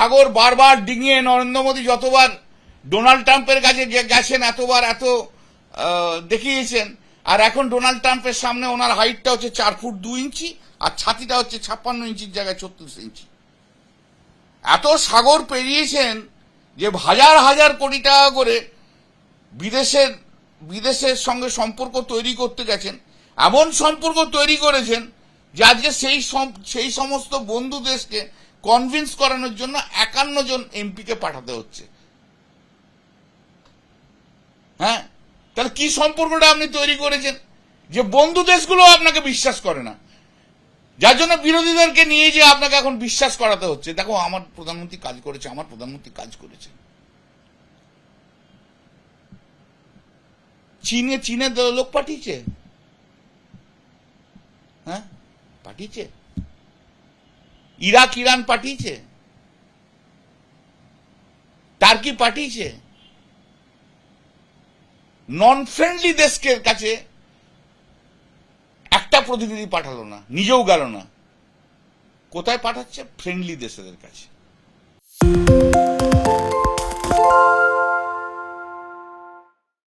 সাগর বারবার ডিঙিয়ে নরেন্দ্র মোদী যতবার ডোনাল্ড ট্রাম্পের কাছে গেছেন এতবার এত দেখিয়েছেন, আর এখন ডোনাল্ড ট্রাম্পের সামনে ওনার হাইটটা হচ্ছে 4 ফুট 2 ইঞ্চি আর ছাতিটা হচ্ছে 56 ইঞ্চির জায়গায় 36 ইঞ্চি। এত সাগর পেরিয়েছেন যে হাজার হাজার কোটি টাকা করে বিদেশের সঙ্গে সম্পর্ক তৈরি করতে গেছেন, এমন সম্পর্ক তৈরি করেছেন যে আজকে সেই সমস্ত বন্ধু দেশকে কনভিন্স করানোর জন্য 51 জন এমপিকে পাঠাতে হচ্ছে। হ্যাঁ, তাহলে কি সম্পর্কটা আপনি তৈরি করেছেন যে বন্ধু দেশগুলো আপনাকে বিশ্বাস করে না, যার জন্য বিরোধীদেরকে নিয়ে যে আপনাকে এখন বিশ্বাস করাতে হচ্ছে, দেখো আমার প্রধানমন্ত্রী কাজ করেছে, আমার প্রধানমন্ত্রী কাজ করেছে। চীনে লোক পাঠিয়েছে, হ্যাঁ পাঠিয়েছে, ইরান পাঠিয়েছে, টার্কি পাঠিয়েছে। নন ফ্রেন্ডলি দেশকে কাছে একটা প্রতিনিধি পাঠালো না, নিজেও গেল না। কোথায় পাঠাচ্ছে? ফ্রেন্ডলি দেশদের কাছে।